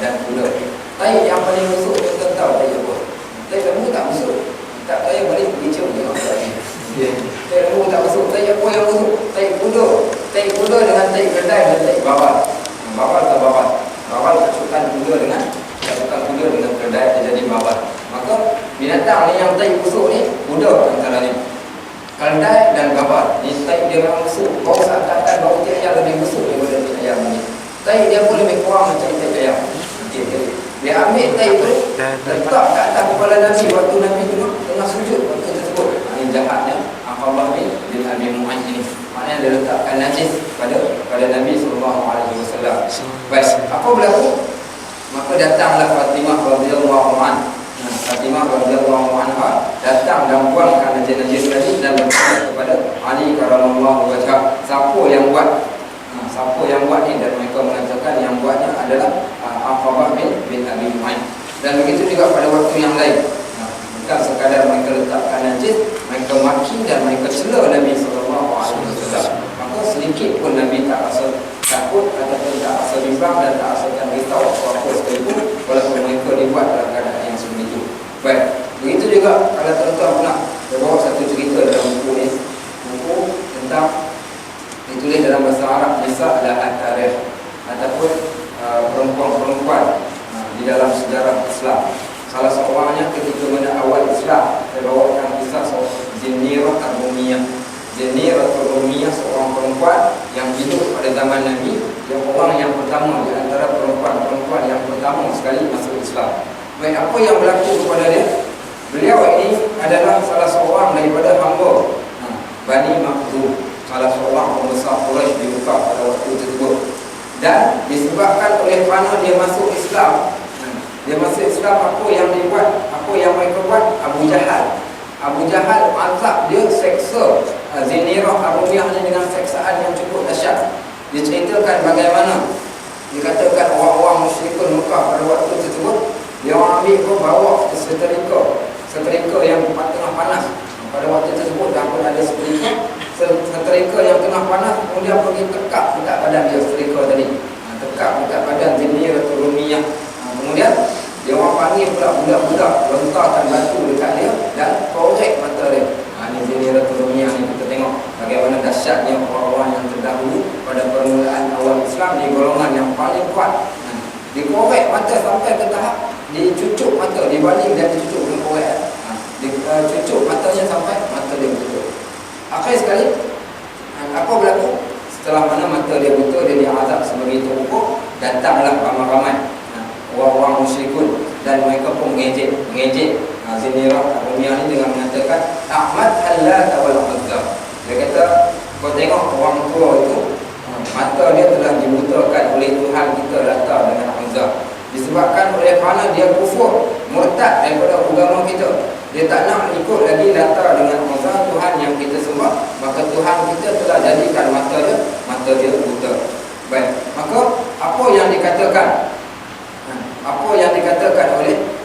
dan kuda. Tai yang paling busuk kita tahu tai apa? Tai lembu tak busuk. Tak payah balik pergi cium tengok tai. Ya. Tai lembu tak busuk. Tai apa yang busuk? Tai kuda. Tai kuda dengan tai kedai dan tai bawal. Bawal atau bawal? Bawal kecukan kuda dengan kedai dia jadi bawal. Maka binatang ni yang tai busuk ni kuda antaranya. Kedai dan bawal. Ni tai dia memang busuk. Bau seakan-akan bau tai ayam lebih busuk daripada tai ayam ni. Tai dia pun lebih kurang macam tai ayam. Dia ambil tai itu, letak kat atas kepala Nabi waktu Nabi tengah sujud waktu tersebut. Ini jahatnya Allah bin Abi Mu'ad ini. Maknanya dia letakkan najis pada Nabi SAW. Baik, apa berlaku? Maka datanglah Fatimah radhiyallahu anha. Fatimah radhiyallahu anha datang dan buangkan najis-najis tadi dan berkata kepada Ali karramallahu wajhah, siapa yang buat? Siapa yang buat ni? Dan mereka mengatakan yang buatnya adalah Aqabah bin Abi Mu'ad. Dan begitu juga pada waktu yang lain. Bukan sekadar mereka letakkan najis, mereka maki dan mereka cela Nabi SAW. Maka sedikit pun Nabi tak rasa takut ataupun tak rasa bimbang dan tak rasakan risau apa-apa sekalipun, walaupun mereka dibuat dalam keadaan yang sebegitu. Baik, begitu juga kalau tuan-tuan pula saya bawa satu cerita dalam buku ni. Buku tentang ditulis dalam bahasa Arab, Nisa al-Tarikh, ataupun perempuan-perempuan di dalam sejarah Islam. Salah seorangnya ketika pada awal Islam, saya bawakan kisah Zinirah al-Rumiyah. Zinirah al-Rumiyah, seorang perempuan yang hidup pada zaman Nabi, yang orang yang pertama di antara perempuan-perempuan yang pertama sekali masuk Islam. Baik, apa yang berlaku kepada dia? Beliau ini adalah salah seorang daripada hamba Bani Makhzum, salah seorang pembesar Quraisy di Mekah pada waktu tersebut. Dan disebabkan oleh kerana dia masuk Islam, apa yang dibuat, apa yang mereka buat? Abu Jahal azab dia, seksa Zinirah Ar-Rumiyah dengan seksaan yang cukup dahsyat. Diceritakan bagaimana dikatakan orang-orang musyrikun Mekah pada waktu tersebut, dia orang ambil pun bawa setrika yang tengah panas. Pada waktu tersebut dah pun ada setrika yang tengah panas, kemudian pergi tekak dekat badan dia setrika tadi. Tekak dekat badan Zinirah Ar-Rumiyah. Kemudian dia orang panggil pula budak-budak, lontarkan batu dekat dia dan korek mata dia. Ini Zinirah Ar-Rumiyah ni, kita tengok bagaimana dahsyatnya orang-orang yang terdahulu pada permulaan awal Islam di golongan yang paling kuat. Dikorek mata sampai ke tahap dicucuk mata, dibaling dan dicucuk dengan korek. Dicucuk matanya sampai mata dia bertutup. Akhir sekali, apa berlaku? Setelah mana mata dia buta, dia diazab sebegitu rupa, datanglah ramai-ramai orang-orang musyrikun dan mereka pun mengejek Zinirah Ar-Rumiyah ni dengan mengatakan Ahmad Hallat wal Uzza. Dia kata, kau tengok orang tua itu, mata dia telah dibutakan oleh Tuhan kita Lata dengan Uzza, disebabkan oleh kerana dia kufur, murtad daripada agama kita. Dia tak nak ikut lagi Lata dengan Uzza, Tuhan yang kita sembah, maka Tuhan kita telah jadikan mata dia buta. Baik, maka apa yang dikatakan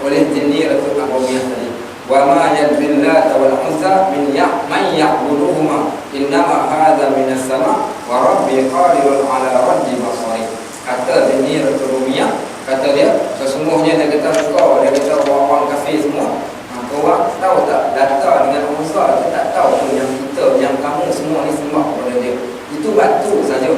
oleh Zinirah Ar-Rumiyah tadi, wa ma yadrillah wal uzza min man ya'buduhuma innama hadza minas sama wa rabbi qadirun ala raddi basari. Kata Zinirah Ar-Rumiyah, kata dia, sesungguhnya dia kata orang-orang kafir semua, korang tahu tak, Lata dengan Uzza, kita tak tahu pun yang kamu semua ni sembah kepada dia itu batu saja.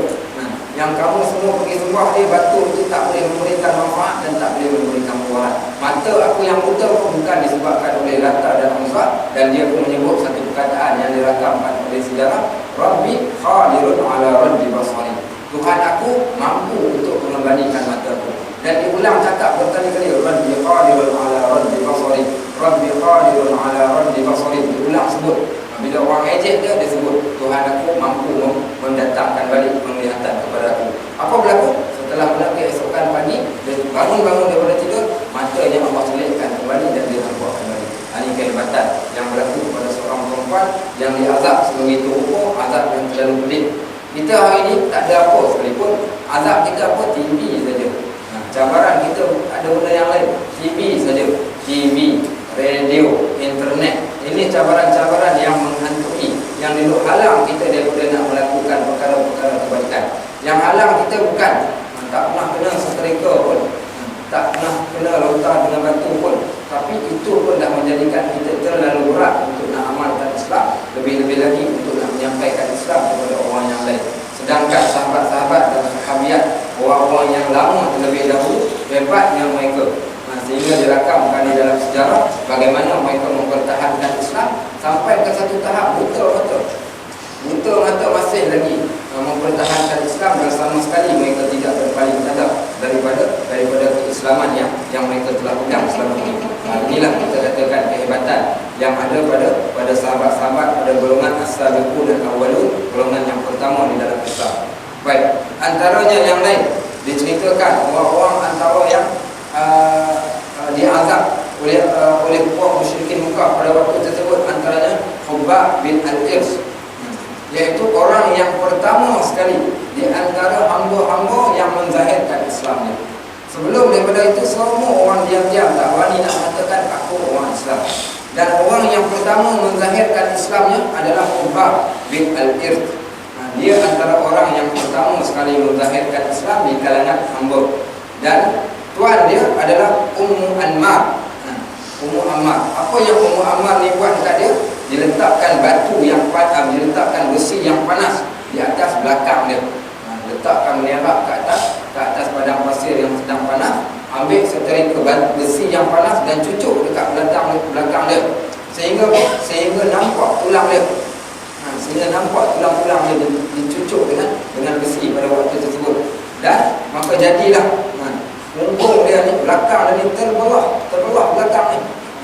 Yang kamu semua pergi sembah dia, batu itu tak boleh memberikan manfaat dan tak boleh memberikan mudarat. Mata aku yang buta pun bukan disebabkan oleh Lata dan Uzza. Dan dia pun menyebut satu perkataan yang dirakamkan oleh sejarah, Rabbi qadirun ala raddi basari. Tuhan aku mampu untuk mengembalikan mataku. Dan diulang cakap berkali-kali, Rabbi qadirun ala raddi basari, Rabbi qadirun ala raddi basari. Diulang sebut. Bila orang ejek dia sebut, Tuhan aku mampu mendatangkan balik penglihatan kepada aku. Apa berlaku? Setelah berlaku esokan pagi, dia bangun daripada tidur, matanya Allah selitkan kembali dan dia nampak kembali. Ini kehebatan yang berlaku kepada seorang perempuan yang diazab sebegitu rupa, azab yang terlalu pedih. Kita hari ini tak ada apa sekalipun. Azab kita apa? TV saja. Cabaran kita ada benda yang lain. TV saja. TV, radio, internet. Ini cabaran-cabaran yang menghantui, yang dulu halang kita daripada nak melakukan perkara-perkara kebaikan. Yang halang kita bukan tak pernah kena setrika pun, tak pernah kena lontar dengan batu pun, tapi itu pun dah menjadikan kita terlalu berat untuk nak amalkan Islam, lebih-lebih lagi untuk nak menyampaikan Islam kepada orang yang lain. Sedangkan sahabat-sahabat dan sahabiat, orang-orang yang lama terlebih dahulu, hebatnya mereka, sehingga dirakamkan di dalam sejarah bagaimana mereka mempertahankan Islam sampai ke satu tahap buta-mata masih lagi mempertahankan Islam, dan sama sekali mereka tidak berpaling tadab daripada keislaman yang mereka telah pegang selama ini. Inilah kita katakan kehebatan yang ada pada sahabat-sahabat, pada golongan as-sabiqun dan awwalun, golongan yang pertama di dalam Islam. Baik, antaranya yang lain diceritakan orang-orang antara yang diazab oleh kaum musyrikin Mekah pada waktu tersebut, antaranya Khubbab bin Al-Irs, iaitu orang yang pertama sekali di antara hamba-hamba yang menzahirkan Islamnya. Sebelum daripada itu semua orang diam-diam, tak berani nak mengatakan aku orang Islam. Dan orang yang pertama menzahirkan Islamnya adalah Khubbab bin Al-Irs. Dia antara orang yang pertama sekali menzahirkan Islam di kalangan hamba. Dan tuan dia adalah Ummu Ammar. Ummu Ammar. Apa yang Ummu Ammar ni buat dekat dia? Diletakkan batu yang panas, diletakkan besi yang panas di atas belakang dia. Letakkan menerak ke atas padang pasir yang sedang panas, ambil seterika besi yang panas dan cucuk dekat belakang dia, sehingga nampak tulang dia. Sehingga nampak tulang-tulang dia dicucuk dengan besi pada waktu tersebut. Dan maka jadilah punggung dia ni, belakang dia ni terbelah belakang ni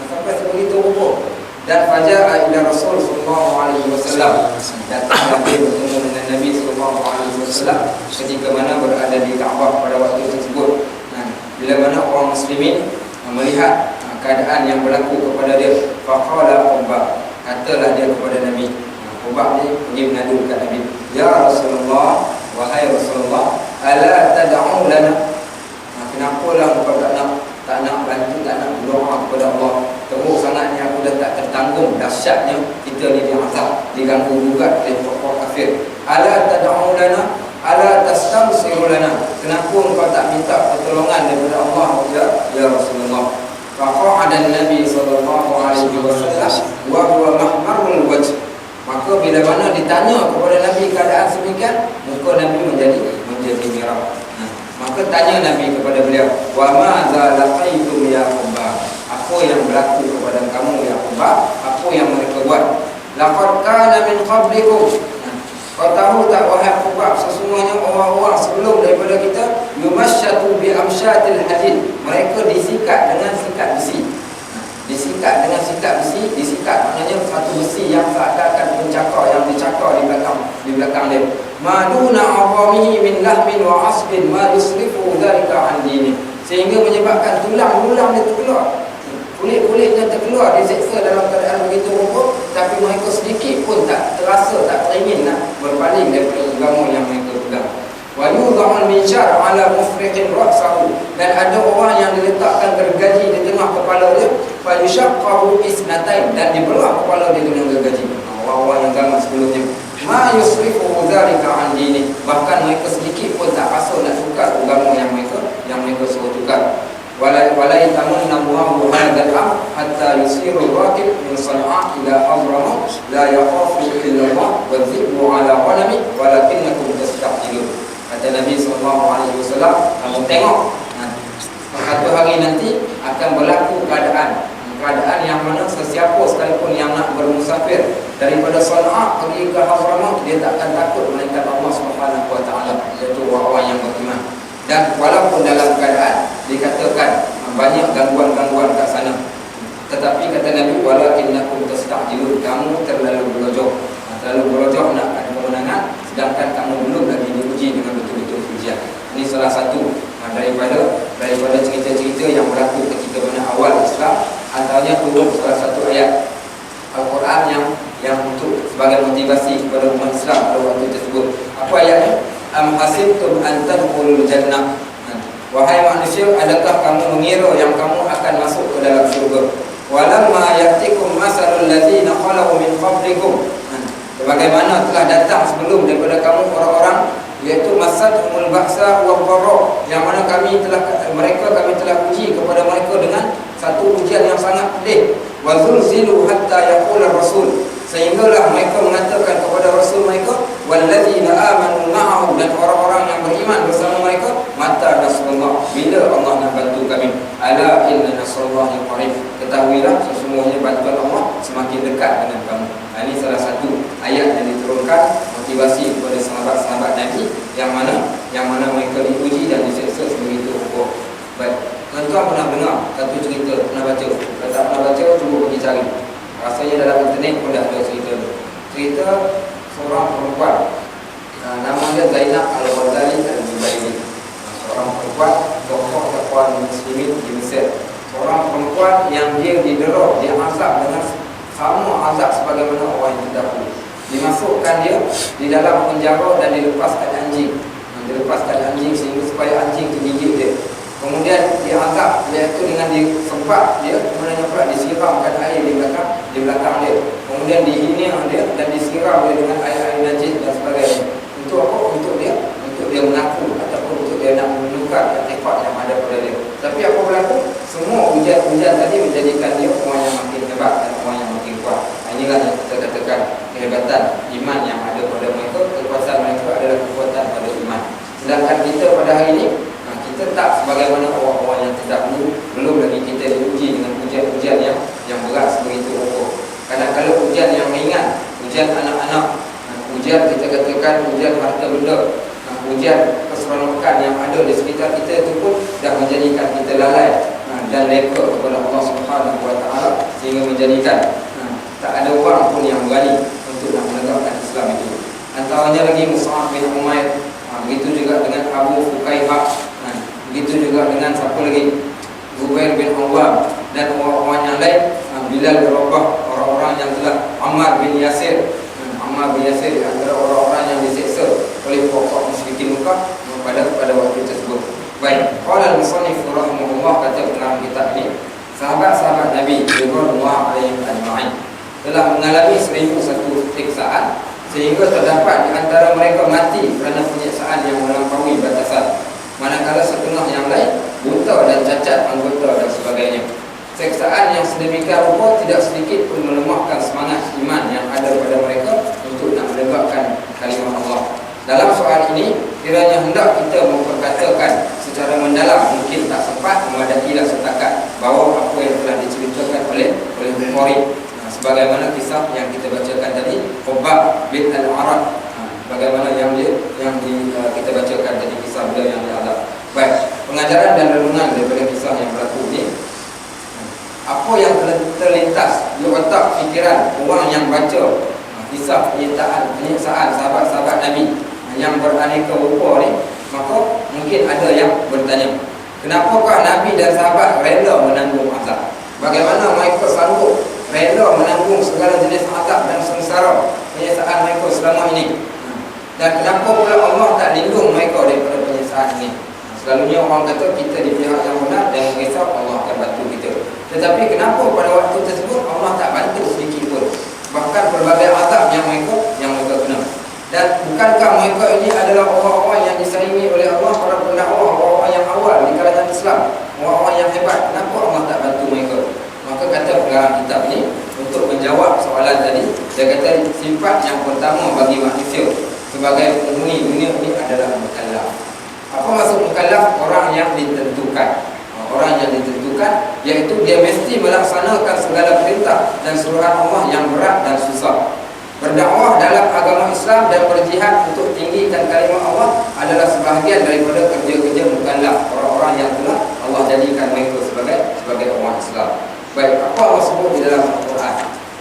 sampai sebegitu rupa. Dan fajar ila Rasul sallallahu alaihi wasallam, datang Nabi bertemu dengan Nabi sallallahu alaihi wasallam ketika mana berada di Kaabah pada waktu tersebut. Bila mana orang muslimin melihat keadaan yang berlaku kepada dia, faqala Khubbab, katalah dia kepada Nabi. Khubbab ni pergi mengadu dekat Nabi, ya Rasulullah, wahai Rasulullah, ala tad'u lana, kenapalah engkau tak nak bantu, tak nak berdoa kepada Allah? Teruk sangatnya aku dah tak tertanggung dahsyatnya kita ni diazab, diganggu gugat oleh tokoh kafir. Ala tad'u lana, ala tastamsiru lana, kenapa engkau tak minta pertolongan daripada Allah ya Rasulullah? Faqa'ada Nabi sallallahu alaihi wasallam wa huwa mahmarul wajh. Maka bila mana ditanya kepada Nabi keadaan semikian, muka Nabi menjadi merah. Maka tanya Nabi kepada beliau, wa ma za laqaitum ya Khubbab, apa yang berlaku kepada kamu ya Khubbab, apa yang mereka buat? Laqad kana min qablikum, kau tahu tak wahai Khubbab, sesungguhnya orang-orang sebelum daripada kita, yumasyatu bi amsyatil hadid, mereka disikat dengan sikat besi. Disikat dengan sikat besi, disikat maknanya satu besi yang seakan-akan pencakar, yang dicakar di belakang dia. Maduna awamihi min lahmin wa asbin ma yusrifu dhalika an dini, sehingga menyebabkan tulang-tulang dia terkeluar, kulit-kulitnya terkeluar, diseksa dalam keadaan begitu rupa, tapi mereka sedikit pun tak terasa, tak teringin nak berpaling daripada agama yang mereka pegang. Wa yudha'ul minsyar ala mufriqin ra'sahu, dan ada orang yang diletakkan gergaji di tengah kepala dia, fa yushaqqahu isnatain, dan dibelah kepala dia dengan gergaji. Orang-orang yang zaman sebelumnya, ma yusrifu dzalika an dini, bahkan mereka sedikit pun tak rasa nak tukar agama yang mereka suruh tukar. Walai tamanna Allahu hadzal am hatta yusiru raqib min Sana'a ila Hadramaut la yakhafu illa Allah wa dhibu ala ghanami walakinnakum tastaqilun. Kata Nabi SAW, kamu tengok satu hari nanti akan berlaku keadaan yang mana sesiapa sekalipun yang nak bermusafir daripada Sana'a pergi ke Hadramaut, dia tak akan takut melainkan Allah Subhanahu wa taala, iaitu orang-orang yang beriman. Dan walaupun dalam keadaan dikatakan banyak gangguan-gangguan kat sana, tetapi kata Nabi, walakinnakum tasta'jilun, kamu terlalu berojok nak ada kemenangan, sedangkan kamu belum lagi diuji dengan betul-betul ujian. Ini salah satu daripada cerita-cerita yang berlaku ketika mana awal Islam. Antaranya turun salah satu ayat Al-Quran yang untuk sebagai motivasi kepada umat Islam pada waktu tersebut. Apa ayatnya? Am hasibtum an tadkhulul jannah, wahai manusia, adakah kamu mengira yang kamu akan masuk ke dalam syurga? Walamma ya'tikum masalul ladzina khalu min qablikum, sebagaimana telah datang sebelum daripada kamu orang-orang iaitu masadhumul ba'sa wa dharra, yang mana kami telah uji kepada mereka dengan satu ujian yang sangat pedih. Wa zulzilu hatta yaqula rasul, sehinggalah mereka mengatakan kepada rasul mereka, walladzina amanu ma'ahu, dan orang-orang yang beriman bersama mereka, mata nasrullah, bila Allah nak bantu kami. Ala inna nasrullahi qarib, ketahuilah sesungguhnya bantuan Allah semakin dekat dengan kamu. Ini salah satu ayat yang diturunkan motivasi kepada sahabat-sahabat Nabi yang mana mereka diuji dan diseksa sebegitu rupa. Baik, tuan-tuan pernah dengar satu cerita, pernah baca? Kalau tak pernah baca, cuba pergi cari. Rasanya dalam internet pun dah ada cerita ni. Cerita seorang perempuan, nama dia Zainab Al-Ghazali Al-Zubairi. Seorang perempuan tokoh dakwah muslimin di Mesir. Seorang perempuan yang dia didera, dia azab dengan sama azab sebagaimana orang yang terdahulu. Dimasukkan dia di dalam penjara dan dilepaskan anjing. Dilepaskan anjing sehingga supaya anjing tu gigit dia. Kemudian diazab, iaitu dengan disempat dia, kemudian pula disiramkan air di belakang dia. Kemudian dihina dia dan disiram dia dengan air-air najis dan sebagainya. Untuk apa? Untuk dia mengaku ataupun untuk dia nak menukar etikad yang ada pada dia. Tapi apa berlaku? Semua ujian-ujian tadi menjadikan dia orang yang makin hebat dan orang yang makin kuat. Inilah yang kita katakan kehebatan iman yang ada pada mereka. Kekuatan mereka adalah kekuatan pada iman. Sedangkan kita pada hari ini, kita tak sebagaimana orang-orang yang terdahulu. Belum lagi kita diuji dengan ujian-ujian yang berat sebegitu rupa. Kadang-kadang ujian yang ringan, ujian anak-anak, ujian kita katakan ujian harta benda, ujian keseronokan yang ada di sekitar kita itu pun dah menjadikan kita lalai dan leka kepada Allah Subhanahu Wa Taala, sehingga menjadikan tak ada orang pun yang berani untuk nak menegakkan Islam itu. Antaranya lagi Mus'ab bin Umair, begitu juga dengan Abu Fukaihah, begitu juga dengan siapa lagi, Zubair bin Awwam, dan orang-orang yang lain, Bilal bin Rabah, orang-orang yang telah Ammar bin Yasir. Ammar bin Yasir antara orang-orang yang diseksa oleh pokok musyrikin Mekah pada waktu tersebut. Baik, qala al-musannif rahimahullah, kata dalam kitab ini, sahabat-sahabat Nabi radhiyallahu alaihim ajma'in telah mengalami 1001 siksaan, sehingga terdapat di antara mereka mati kerana penyiksaan yang melampaui batasan, manakala setengah yang lain buta dan cacat anggota dan sebagainya. Siksaan yang sedemikian rupa tidak sedikit pun melemahkan semangat iman yang ada pada mereka untuk nak menegakkan kalimah Allah. Dalam soal ini, kiranya hendak kita memperkatakan secara mendalam, mungkin tak sempat memadailah setakat bahawa apa yang telah diceritakan oleh Bukhari, sebagaimana kisah yang kita bacakan tadi, Khubab bin Al-Arad, bagaimana yang kita bacakan tadi, kisah beliau yang diazab. Baik, pengajaran dan renungan daripada kisah yang berlaku ini, apa yang terlintas di otak fikiran orang yang baca kisah penyiksaan sahabat-sahabat Nabi yang beraneka rupa ni, maka mungkin ada yang bertanya, kenapakah Nabi dan sahabat rela menanggung azab? Bagaimana mereka sanggup rela menanggung segala jenis azab dan sengsara penyiksaan mereka selama ini? Dan kenapa pula Allah tak lindung mereka daripada penyiksaan ini? Selalunya orang kata kita di pihak yang benar, dan risau Allah akan bantu kita. Tetapi kenapa pada waktu tersebut Allah tak bantu sedikit pun? Bahkan pelbagai azab yang mereka kena. Dan bukankah mereka ini adalah orang-orang yang disaingi oleh Allah, para pendakwah, orang-orang yang awal di kalangan Islam, orang-orang yang hebat? Kenapa Allah tak bantu mereka? Maka kata pengarang kitab ini, untuk menjawab soalan tadi, dia kata sifat yang pertama bagi manusia sebagai penghuni dunia ini adalah mukallaf. Apa maksud mukallaf? Orang yang ditentukan. Orang yang ditentukan, iaitu dia mesti melaksanakan segala perintah dan suruhan Allah yang berat dan susah. Berdakwah dalam agama Islam dan berjihad untuk tinggikan kalimah Allah adalah sebahagian daripada kerja-kerja mukallaf, orang-orang yang telah Allah jadikan mereka sebagai orang Islam. Baik, apa Allah sebut di dalam Al-Quran?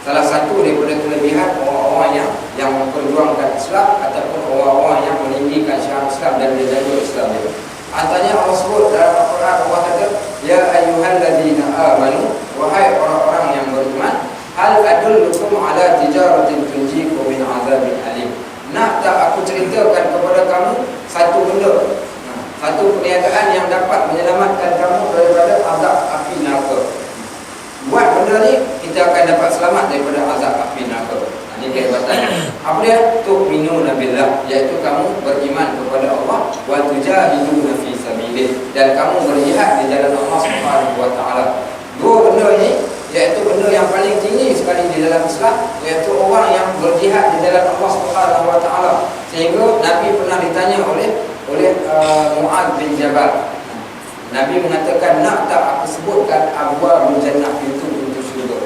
Salah satu daripada kelebihan orang-orang yang memperjuangkan Islam ataupun orang-orang yang meninggikan syiar Islam dan menjaga Islam itu, antaranya Allah sebut dalam Al-Quran, Allah kata, ya ayyuhalladzina amanu, wahai orang-orang yang beriman, hal adullukum ala tijaratin tunjikum min azabin alim. Nak tak aku ceritakan kepada kamu satu benda, satu perniagaan yang dapat menyelamatkan kamu daripada azab api neraka. Buat benda ni, kita akan dapat selamat daripada azab api neraka. Ini kehebatannya. Apa dia? Tu'minuna billah, iaitu kamu beriman kepada Allah, wa tujahiduna fi sabilih, dan kamu berjihad di jalan Allah Subhanahu wa taala. Dua benda ini iaitu benda yang paling tinggi sekali di dalam Islam, iaitu orang yang berjihad di jalan Allah Subhanahu wa taala. Sehingga Nabi pernah ditanya oleh Mu'adz bin Jabal. Nabi mengatakan, nak tak aku sebutkan abwabul jannah, pintu-pintu syurga.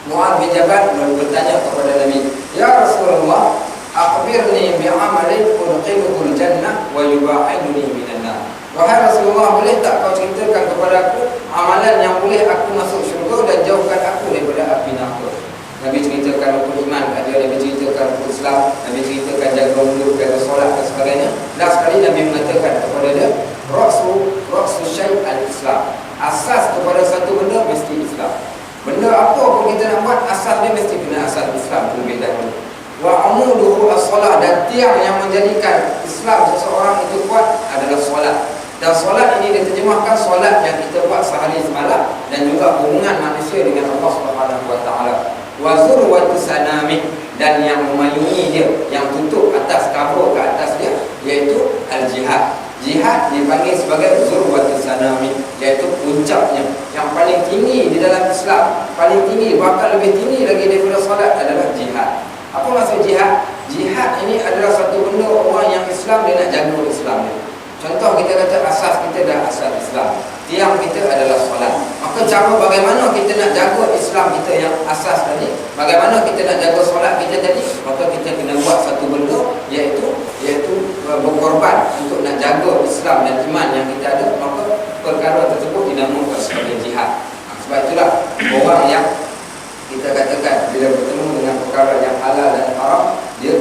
Mu'adz bin Jabal bertanya kepada Nabi, ya Rasulullah, akhbirni bi'amalin udkhilul jannah wa yuba'iduni minan nar. Wahai Rasulullah, boleh tak kau ceritakan kepada aku amalan yang boleh aku masuk syurga dan jauhkan aku daripada api neraka? Nabi ceritakan rukun iman kat dia, Nabi ceritakan rukun Islam, Nabi ceritakan jaga wudu, jaga solat dan sebagainya. Last sekali Nabi mengatakan kepada dia, Ra'su syai' al-Islam. Asas kepada satu benda mesti Islam. Benda apa pun kita nak buat, asas dia mesti kena asas Islam terlebih dahulu. Wa amuduhu as-salah, dan tiang yang menjadikan Islam seseorang itu kuat adalah solat. Dan solat ini diterjemahkan solat yang kita buat sehari semalam, dan juga hubungan manusia dengan Allah Subhanahu wa taala. Wa zurwatu sanamih, dan yang memayungi dia, yang tutup atas kabur ke atas dia, iaitu al-jihad. Jihad dipanggil sebagai zurwatu sanamih, iaitu puncaknya, yang paling tinggi di dalam Islam, paling tinggi, bahkan lebih tinggi lagi daripada solat adalah jihad. Apa maksud jihad? Jihad ini adalah satu benda orang yang Islam, dia nak jaga Islam dia. Contoh kita kata asas kita dah asas Islam, tiang kita adalah solat. Maka cara bagaimana kita nak jaga Islam kita yang asas tadi, bagaimana kita nak jaga solat kita tadi, maka kita kena buat satu benda, iaitu berkorban untuk nak jaga Islam dan iman yang kita ada. Maka perkara tersebut dinamakan sebagai jihad. Sebab itulah orang yang kita katakan bila bertemu dengan perkara yang halal dan haram, dia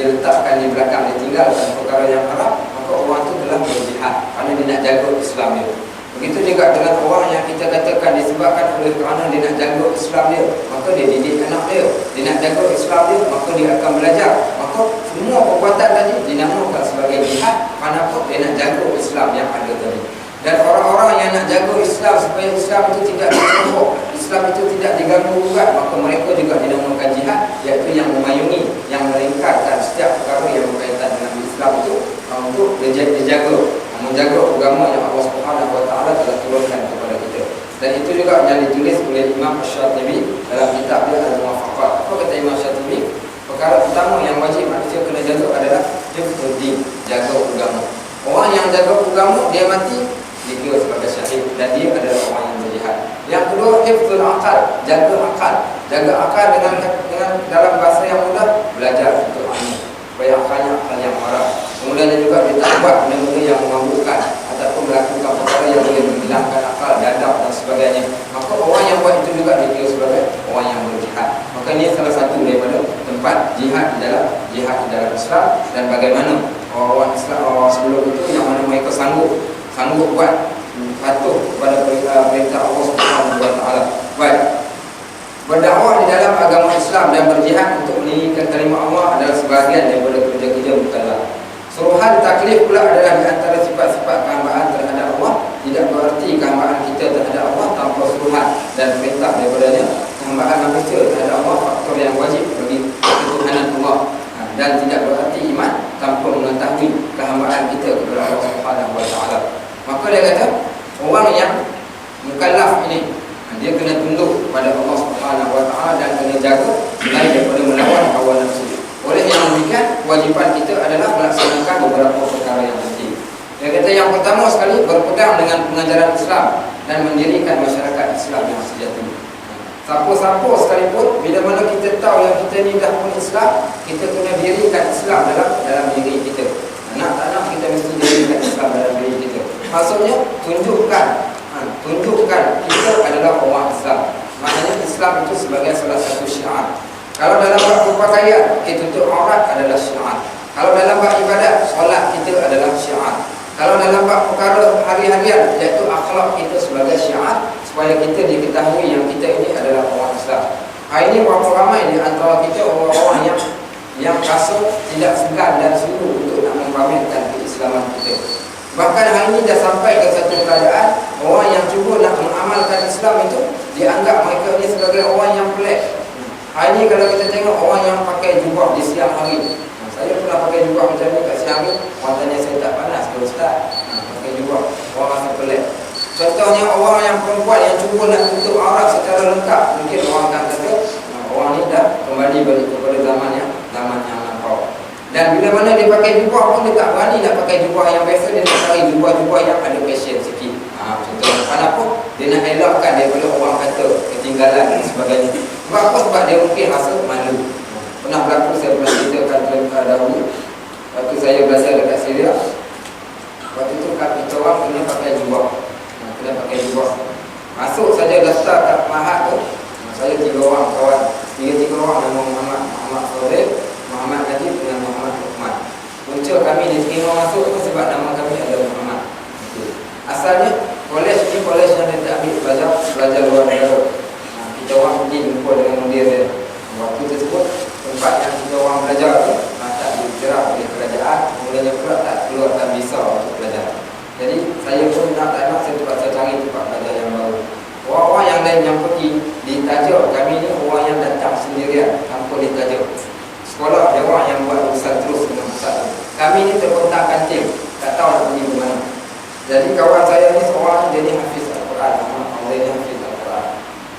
letakkan di belakang, dia tinggalkan perkara yang haram, maka orang itu telah berjihad kerana dia nak jaga Islam dia. Begitu juga dengan orang yang kita katakan disebabkan oleh kerana dia nak jaga Islam dia, maka dia didik anak dia nak jaga Islam dia, maka dia akan belajar. Maka semua perbuatan tadi dinamakan sebagai jihad. Kenapa? Dia nak jaga Islam yang ada tadi. Dan orang-orang yang nak jaga Islam supaya Islam itu tidak dicombok, Islam itu tidak diganggu gugat, maka mereka juga dinamakan jihad, iaitu yang memayungi, yang melingkarkan setiap perkara yang berkaitan dengan Islam itu untuk dijaga, menjaga agama yang Allah Subhanahu wa taala telah turunkan kepada kita. Dan itu juga yang ditulis oleh Imam Syatibi dalam kitab dia Al-Muwafaqat. Apa kata Imam Syatibi? Perkara utama yang wajib manusia kena jaga adalah hifdzuddin, jaga agama. Orang yang jaga agama, dia mati, dia sebagai syahid, dan dia adalah orang yang berjihad. Yang kedua, hifdzul aqal, jaga akal. Jaga akal dengan dalam bahasa yang mudah, belajar untuk ilmu supaya akalnya akal yang marah. Kemudian juga dia tak buat benda-benda yang memabukkan ataupun melakukan perkara yang boleh menghilangkan akal, dadap dan sebagainya. Maka orang yang buat itu juga dikira sebagai orang yang berjihad. Maka ini salah satu daripada tempat jihad di dalam Islam, dan bagaimana orang Islam, orang sebelum itu yang mana mereka sanggup buat patuh kepada perintah Allah Subhanahu wa taala. Baik. Berdakwah di dalam agama Islam dan berjihad untuk meninggikan kalimah Allah adalah sebahagian daripada kerja-kerja mukallaf. Suruhan taklif pula adalah di antara sifat-sifat kehambaan terhadap Allah. Tidak berarti kehambaan kita terhadap Allah tanpa suruhan dan perintah daripadanya. Kehambaan manusia terhadap Allah faktor yang wajib bagi ketuhanan Allah. Dan tidak berarti iman tanpa mengetahui kehambaan kita kepada Allah Subhanahu wa taala. Maka dia kata, orang yang mukallaf ini, dia kena tunduk pada Allah Subhanahu wa taala dan kena jaga selain daripada melawan hawa nafsu. Oleh yang demikian, kewajipan kita adalah melaksanakan beberapa perkara yang penting. Dia kata yang pertama sekali, berpegang dengan pengajaran Islam dan mendirikan masyarakat Islam yang sejati. Siapa-siapa sekalipun, bila mana kita tahu yang kita ni dah pun Islam, kita kena dirikan Islam dalam diri kita. Nak tak nak, kita mesti dirikan Islam dalam diri kita. Maksudnya, tunjukkan kita adalah orang Islam. Maknanya Islam itu sebagai salah satu syiar. Kalau dalam bab berpakaian, tutup aurat adalah syiar. Kalau dalam bab ibadat, solat kita adalah syiar. Kalau dalam bab perkara hari-harian, iaitu akhlak kita sebagai syiar, supaya kita diketahui yang kita ini adalah orang Islam. Hari ini berapa ramai di antara kita orang-orang yang rasa tidak segan dan sungguh untuk nak mempamerkan keislaman kita. Bahkan hari ini dah sampai ke satu keadaan, orang yang cuba nak mengamalkan Islam itu dianggap mereka ini sebagai orang yang pelik. Hari ni kalau kita tengok orang yang pakai jubah di siang hari, saya pernah pakai jubah macam ni kat siang hari. Orang tanya saya tak panas ke Ustaz? Pakai jubah, orang rasa pelik. Contohnya orang yang perempuan yang cuba nak tutup aurat secara lengkap, mungkin orang akan kata orang ni dah kembali balik kepada zaman yang lampau. Dan bila mana dia pakai jubah pun dia tak berani nak pakai jubah yang biasa, dia nak cari jubah-jubah yang ada fashion sikit. Contohnya kenapa? Dia nak elakkan daripada orang kata ketinggalan dan sebagainya. Sebab apa? Sebab dia mungkin rasa malu. Pernah berlaku, saya pernah ceritakan dahulu. Waktu saya belajar dekat Syria, waktu itu kita orang kena pakai jubah. Kena pakai jubah. Masuk saja daftar kat Mahat tu, saya 3 orang kawan. 3 orang nama Muhammad Soleh, Muhammad Najib dengan Muhammad Luqman. Punca kami diterima masuk tu sebab nama kami adalah Muhammad. Asalnya kolej ni kolej yang dia ambil belajar luar negara. Kita orang pergi jumpa dengan mudir dia. Waktu tersebut tempat yang kita orang belajar tu tak dicerah oleh kerajaan, mulanya pula tak keluarkan visa untuk belajar. Jadi saya pun nak tak nak, saya terpaksa cari tempat belajar yang baru. Orang-orang yang lain yang pergi ditajuk, kami ni orang yang datang sendirian tanpa ditajuk. Sekolah dia orang yang buat urusan terus dengan pusat. Kami ni terkontang-kanting, tak tahu nak pergi ke mana. Jadi kawan saya ni seorang jadi hafiz Al-Quran, dia ni hafiz Al-Quran.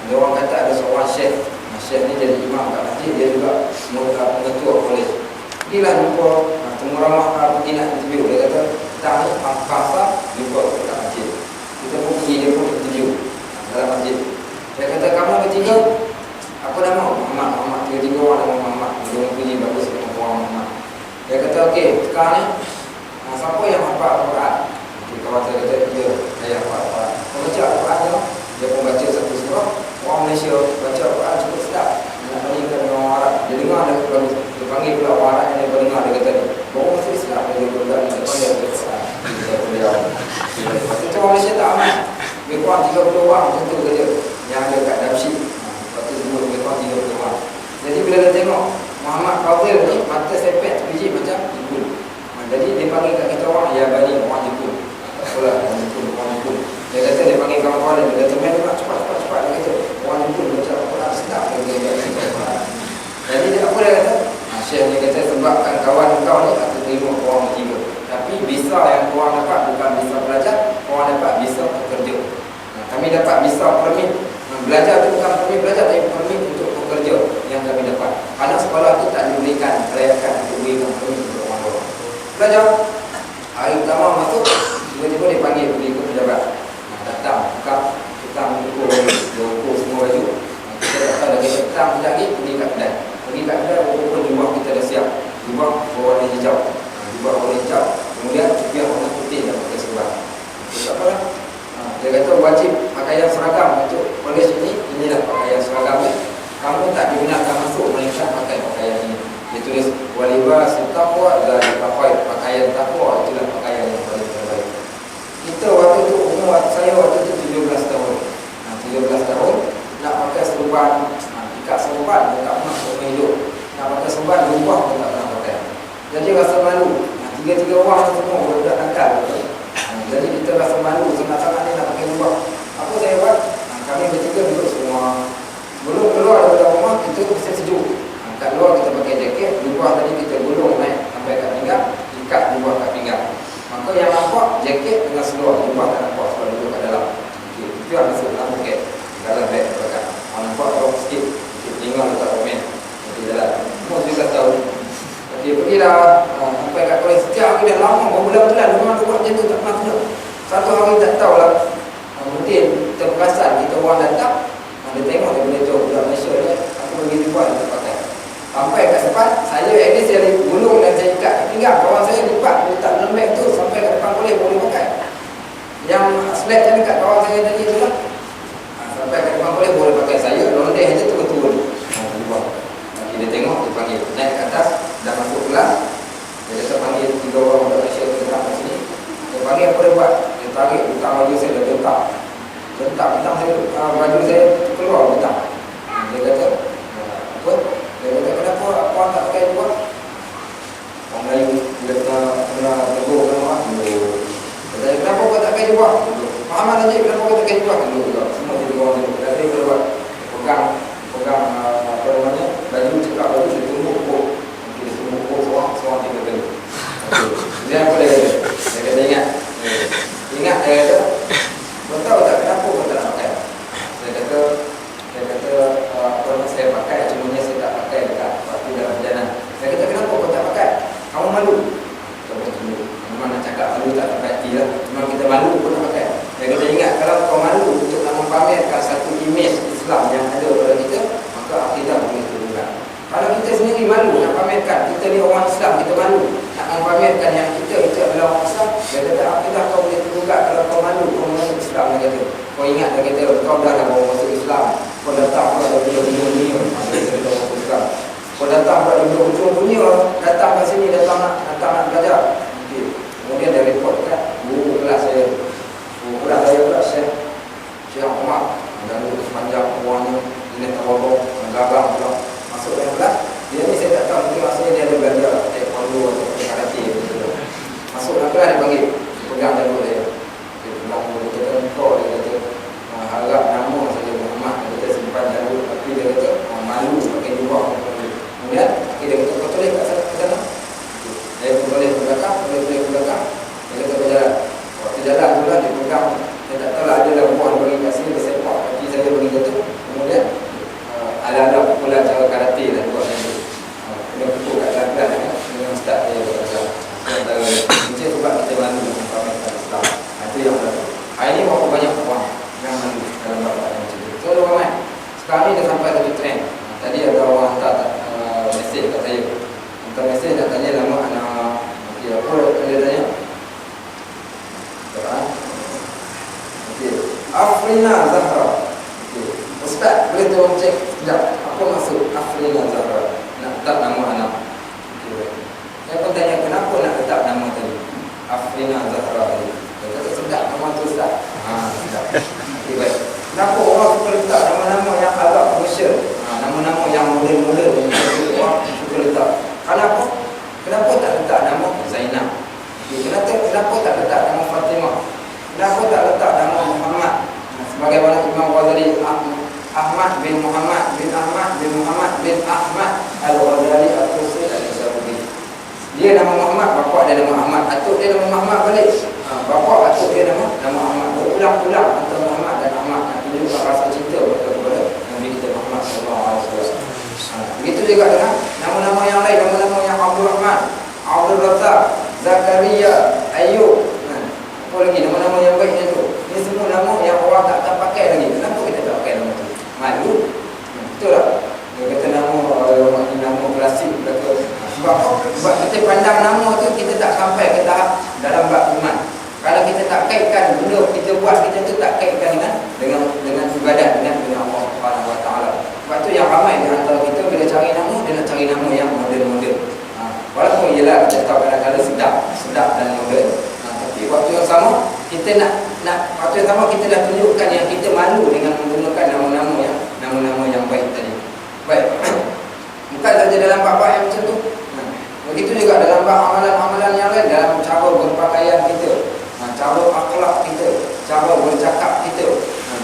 Dia orang kata ada seorang syekh. Syekh ni jadi imam kat masjid, dia juga pengetua kolej. Pergilah jumpa, temu ramah pergi nak interview. Dia kata, tak ni bangsa jumpa kat masjid. Kita pun pergi, dia pun interview dalam masjid. Dia kata, kamu bertiga? Apa nama? Muhammad. 3 orang nama Muhammad. Dia orang puji bagus dengan orang Muhammad. Dia kata, okey, sekarang ni siapa yang hafal Al-Quran? Kawan saya kata, dia saya hafal Al-Quran. Dia baca Al-Quran je, dia pun baca satu surah. Orang Malaysia baca Al-Quran cukup sedap. Dia nak bandingkan dengan orang Arab. Dia dengar dia bagus. Dia panggil pula orang Arab yang dia dengar. Dia kata ni, baru masih Islam. Dia berbual ni, depan dia baca Al-Quran. Dia beliau. Macam orang Malaysia tak amat. Lebih kurang 30 orang macam tu kerja yang ada kat Damsyik. Lepas tu semua lebih kurang 30 orang. Jadi bila dia tengok Muhammad Fadil ni, mata sepet biji macam Jepun. Jadi dia panggil kat kita orang, ya bani orang Jepun. Tak apalah, orang Jepun. Dia kata dia panggil kawan-kawan dia kata, main cepat. Dia kata, orang Jepun baca Al-Quran sedap. Jadi dia apa dia kata? Syekh dia kata, sebabkan kawan kau ni aku terima orang bertiga. Tapi visa yang korang dapat bukan visa belajar, korang dapat visa bekerja. Kami dapat visa permit. Belajar tu bukan permit belajar, tapi permit untuk bekerja yang kami dapat. Kerana sekolah tu tak diberikan kelayakan untuk berikan permit untuk orang-orang. Belajar. Hari pertama masuk, tiba-tiba dia panggil pergi ke pejabat. Datang, tukang ukur semua baju. Kita datang lagi petang sekejap lagi, pergi kat kedai. Ukur jubah kita dah siap. Jubah berwarna hijau. Kemudian dia warna putih dan pakai serban. Tak apa lah. Dia kata wajib pakaian seragam untuk kolej ini. Inilah pakaian seragamnya. Kamu tak dibenarkan masuk melainkan pakai pakaian ini. Dia tulis walibas taqwa dan pakaian taqwa, itulah pakaian yang paling terbaik. Kita waktu tu saya waktu tu 17 tahun. 17 tahun nak pakai serban, ikat serban tak pernah seumur hidup. Nak pakai serban lumpah pun tak pernah pakai. Jadi rasa malu. 3 orang semua budak nakal. Jadi kita rasa malu sangat-sangat ni nak pakai lumpah. Apa saya buat? Kami bertiga duduk semua. Sebelum keluar daripada rumah kita mesti sejuk. Kat luar kita pakai jaket, lumpah tadi kita gulung naik sampai kat pinggang, ikat lumpah kat pinggang. Maka yang nampak jaket dengan seluar, lumpah tak nampak sebab duduk kat dalam. Itu yang masuk dalam poket. Dalam beg belakang. Orang nampak drop sikit, tinggal letak komen. Jadi jalan. Semua juga tahu. Okey, pergilah sampai kat kolej. Setiap hari dah lama, berbulan-bulan memang dia buat macam tu, tak pernah kena. Satu hari tak tahulah. Mungkin terperasan kita orang datang, dia tengok dia boleh jauh budak Malaysia ni, aku bagi dia buat, dia pakai. Sampai kat depan, saya saya gulung dan saya ikat kat pinggang. Kawan saya lipat, dia letak dalam beg tu sampai kat depan kolej boleh pakai. Yang slack tadi kat kawan saya tadi tu lah. Sampai kat depan kolej boleh pakai. Saya rondeh je turun-turun. Dia tengok, dia panggil. Naik ke atas, dah masuk kelas. Dia kata panggil 3 orang budak Malaysia tu datang kat sini. Dia panggil apa dia buat? Dia tarik hutang baju saya, dia bentak hutang saya, baju saya keluar hutang. Dia kata, apa? Dia kata, kenapa puan tak pakai buat? Orang Melayu, dia kena tegur kan orang. Dia kata, kenapa kau tak pakai buat? Muhammad Najib, kenapa kau tak pakai buat? Semua jadi orang tu. Dia kata, dia buat pegang apa namanya, tak malu tak pakai lah. Memang kita malu pun tak pakai. Dan kita ingat kalau kau malu untuk nak memamerkan satu imej Islam yang ada pada kita, maka akidah begitu juga. Kalau kita sendiri malu nak pamerkan, kita ni orang Islam, kita malu nak memamerkan yang kita itu adalah orang Islam, dia kata akidah kau boleh juga. Kalau kau malu, kau masuk Islam, dia kata. Kau ingat dia kata, kau dah lah bawa masuk Islam, kau datang kau ada ujung dunia, dia kata masuk Islam. Kau datang pada ujung dunia, datang ke sini, datang nak belajar. Okay. Kemudian dia report kat guru kelas saya. Guru kelas saya pula Syekh Omar. Dan sepanjang orangnya, dia tahu menggabang pula. Masuk dalam kelas, dia ni saya tak tahu, mungkin maksudnya dia ada belajar taekwondo atau karate gitu. Masuk dalam kelas dia panggil, dia pegang jalur dia. Dia pegang jalur, dia kata, kau, dia kata, harap nama saja Muhammad, dia kata simpan jalur, tapi dia kata, malu pakai jubah. Kemudian, dia kata, kau tulis kat sana. Dia pun tulis ke belakang, tulis ke belakang. Dia kata, berjalan. Waktu jalan tu lah, dia pegang. Dia tak tahu lah, ada lah buah dia bagi kat sini, dia sepak. Tapi saya bagi kata, kemudian, ada pukulan cara karate lah buat macam tu. Kena pukul kat dalam dengan ustaz dia kata. Antara kunci sebab kita malu memamerkan Islam. Itu yang berlaku. Hari ni berapa banyak orang yang malu dalam bab yang macam tu. So ramai. Sekarang ni dah sampai satu trend. Tadi ada orang hantar mesej kat saya. Hantar mesej nak tanya nama anak. Okey, apa dia tanya? Okey. Afrina Zahra. Ustaz, boleh tolong cek sekejap apa maksud Afrina Zahra nak letak nama anak? Okay. Saya pun tanya kenapa nak letak nama tadi Afrina Zahra tadi. Dia kata sedap nama tu Ustaz. Sedap. Okay, baik. Kenapa orang suka letak nama-nama yang agak komersial, nama-nama yang moden-moden orang suka letak? Kenapa tak letak nama Zainab? Okay. Kenapa tak letak nama Fatimah? Kenapa tak letak nama Muhammad? Sebagaimana Imam Ghazali, Ahmad bin Muhammad bin Ahmad bin Muhammad bin Ahmad Al-Ghazali Al-Qusi Al-Sabuhi. Dia nama Muhammad, bapa dia nama Ahmad, atuk dia nama Muhammad balik. Bapa atuk dia nama Ahmad. Berulang-ulang antara Muhammad dan Ahmad nak tunjukkan rasa cinta kepada Nabi kita Muhammad sallallahu alaihi wasallam. Begitu juga dengan nama-nama yang lain, nama-nama yang Abdul Rahman, Abdul Razak, Zakaria, Ayub. Apa lagi nama-nama yang baiknya tu? Ini semua nama yang orang tak pakai lagi. Kenapa kita tak pakai nama tu? Malu. Betul tak? Dia kata nama klasik. Sebab kita pandang nama tu, kita tak sampai ke tahap dalam bab iman. Kalau kita tak kaitkan benda kita buat, kita tu tak kaitkan dengan ibadat, dengan Allah Subhanahu Wa Taala. Sebab tu yang ramai di antara kita bila cari nama, dia nak cari nama yang moden-moden. Walaupun ialah kita tahu kadang-kadang sedap dan moden. Tapi waktu yang sama kita nak waktu yang sama kita dah tunjukkan yang kita malu dengan menggunakan nama-nama yang baik tadi. Baik. Bukan saja dalam bab yang macam tu. Begitu juga dalam bab amalan-amalan yang lain, dalam cara berpakaian kita, cara akhlak kita, cara bercakap kita.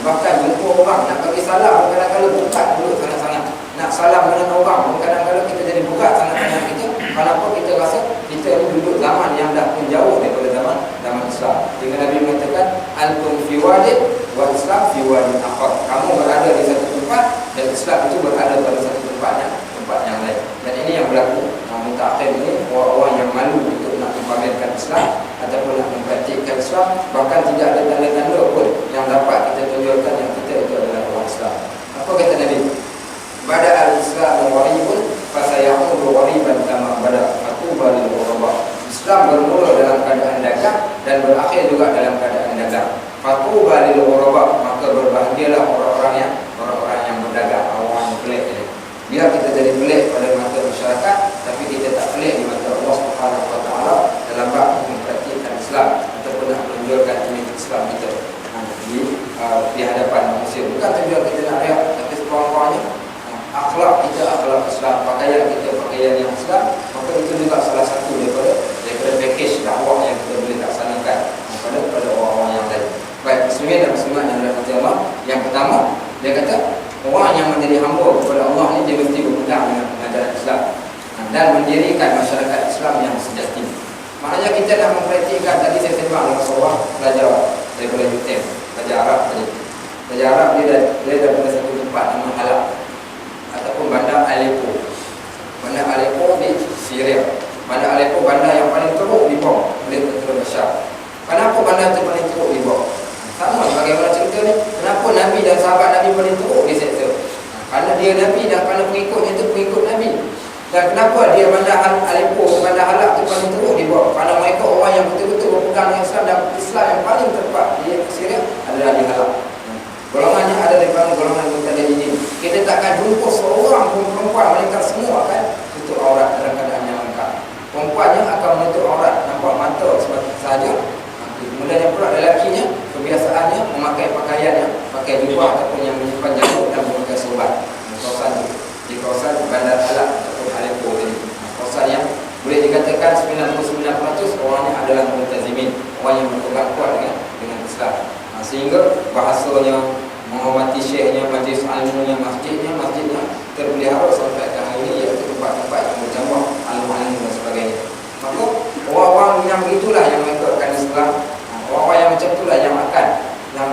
Bahkan jumpa orang nak bagi salam, kadang-kadang bukat dulu sangat-sangat. Nak salam dengan orang, kadang-kadang kita jadi bukat sangat-sangat kita. Kenapa kita rasa kita ni duduk zaman yang dah pun jauh daripada zaman Islam. Dengan Nabi mengatakan antum fi wadin wa Islam fi wadin akhar. Kamu berada di satu tempat dan Islam itu berada pada satu tempat yang lain. Dan ini yang berlaku. Mutakhir ini orang-orang yang malu untuk nak memamerkan Islam ataupun nak mempraktikkan Islam, bahkan tidak ada tanda-tanda pun yang dapat kita tunjukkan yang kita itu adalah orang Islam. Apa kata Nabi? Bada al-Islam gharibun fasayahudu ghariban kama bada fatuba lil ghuraba. Islam bermula dalam keadaan dagang dan berakhir juga dalam keadaan dagang. Fatuba lil ghuraba, maka berbahagialah orang-orang yang berdagang, orang yang pelik ini. Biar kita jadi pelik pada mata masyarakat, tapi kita tak pelik di mata Allah Subhanahu Wa Taala dalam bab mempraktikkan Islam ataupun nak menunjukkan imej Islam kita di hadapan manusia. Bukan tujuan kita nak riak, tapi sekurang-kurangnya akhlak kita akhlak Islam, pakaian kita pakaian yang Islam. Maka itu juga salah satu daripada package dakwah yang kita boleh laksanakan kepada orang-orang yang lain. Baik, muslimin dan muslimat yang dirahmati Allah. Yang pertama, dia kata orang yang menjadi hamba kepada Allah ni dia mesti berpegang dengan pengajaran Islam dan mendirikan masyarakat Islam yang sejati. Maknanya kita nak mempraktikkan, tadi saya sembang dengan seorang pelajar daripada UTM, pelajar Arab tadi. Pelajar Arab dia daripada satu tempat nama Halab ataupun bandar Aleppo. Bandar Aleppo di Syria. Bandar Aleppo bandar yang paling teruk di bom oleh tentera Syam. Kenapa bandar itu paling teruk dibawa? Sama bagaimana cerita ni. Kenapa Nabi dan sahabat Nabi paling teruk diseksa? Kerana dia Nabi dan kerana pengikutnya itu pengikut Nabi. Dan kenapa dia bandar Aleppo, bandar Halab itu paling teruk dibawa? Kerana mereka orang yang betul-betul berpegang dengan Islam, dan Islam yang paling tepat di Syria adalah di Halab. Golongannya ada daripada golongan mutadayyin. Kita takkan jumpa seorang pun perempuan, mereka semua akan tutup aurat dalam keadaan yang lengkap. Perempuannya akan menutup aurat, nampak mata sahaja. Kemudian pula lelakinya, kebiasaannya memakai pakaiannya, pakai jubah ataupun yang menyimpan janggut dan memakai sorban. Di kawasan bandar Halab ataupun Aleppo tadi. Kawasan yang boleh dikatakan 99% orangnya adalah multazimin, orang yang berpegang kuat dengan Islam. Sehingga bahasanya, menghormati syekhnya, majlis ilmunya, masjidnya terpelihara sampai ke hari ini, iaitu tempat-tempat yang berjamaah ilmu-ilmu dan sebagainya. Maka orang-orang yang begitulah yang mereka akan Islam. Orang-orang yang macam itulah yang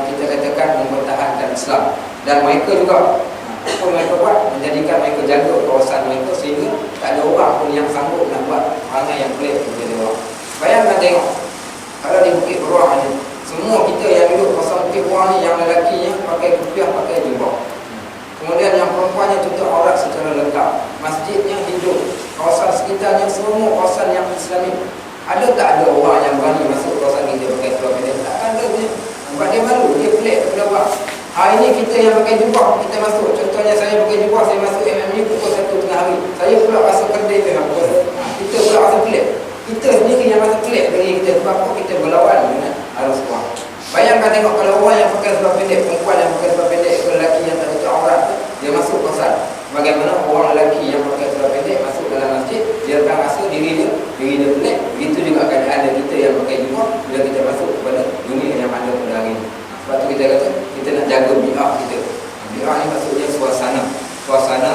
kita katakan mempertahankan Islam. Dan mereka juga apa mereka buat, menjadikan mereka jaga kawasan mereka, sehingga tak ada orang pun yang sanggup nak buat perangai yang pelik kepada orang. Bayangkan tengok, kalau di Bukit Beruang ni, semua kita yang duduk kawasan Bukit Beruang ni, yang lelakinya pakai kufiah, pakai jubah. Kemudian yang perempuannya tutup aurat secara lengkap. Masjidnya hidup, kawasan sekitarnya semua kawasan yang Islami. Ada tak ada orang yang berani masuk kawasan kita pakai seluar pendek? Takkan ada punya. Sebab dia malu, dia pelik kepada orang. Hari ini kita yang pakai jubah, kita masuk. Contohnya saya pakai jubah, saya masuk MMU pukul 1 tengah hari. Saya pula rasa kedai dengan pukul 1. Kita pula rasa pelik. Kita sendiri yang rasa pelik bagi kita. Sebab apa? Kita berlawan dengan arus orang. Bayangkan tengok, kalau orang yang pakai seluar pendek, perempuan yang pakai seluar pendek, ke lelaki yang tak tutup aurat, dia masuk kawasan. Bagaimana orang lelaki yang pakai seluar pendek masuk dalam masjid, dia akan rasa diri dia pelik. Begitu juga keadaan kita yang pakai jubah bila kita masuk kepada dunia yang ada pada hari ini. Sebab tu kita kata, kita nak jaga bi'ah kita. Bi'ah ni maksudnya suasana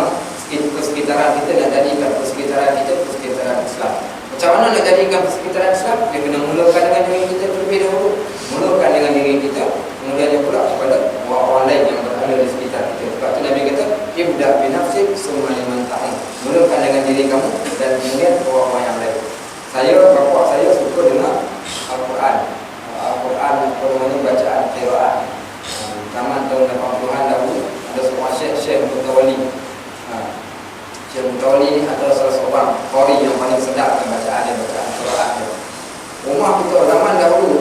persekitaran kita, nak jadikan persekitaran kita persekitaran Islam. Macam mana nak jadikan persekitaran Islam? Dia kena mulakan dengan diri kita terlebih dahulu. Mulakan dengan diri kita, kemudian pula kepada orang-orang lain yang berada di sekitar kita. Sebab tu Nabi kata, ibda' binafsik summa liman ta'in. Mulakan dengan diri kamu dan kemudian orang-orang yang lain. Bapa saya suka dengar Al-Quran. Al-Quran apa namanya, bacaan qiraat. Zaman tahun 80-an dahulu ada seorang Syekh Mutawali. Syekh Mutawali ni adalah salah seorang qari yang paling sedap dengan bacaan qiraat dia. Rumah kita zaman dahulu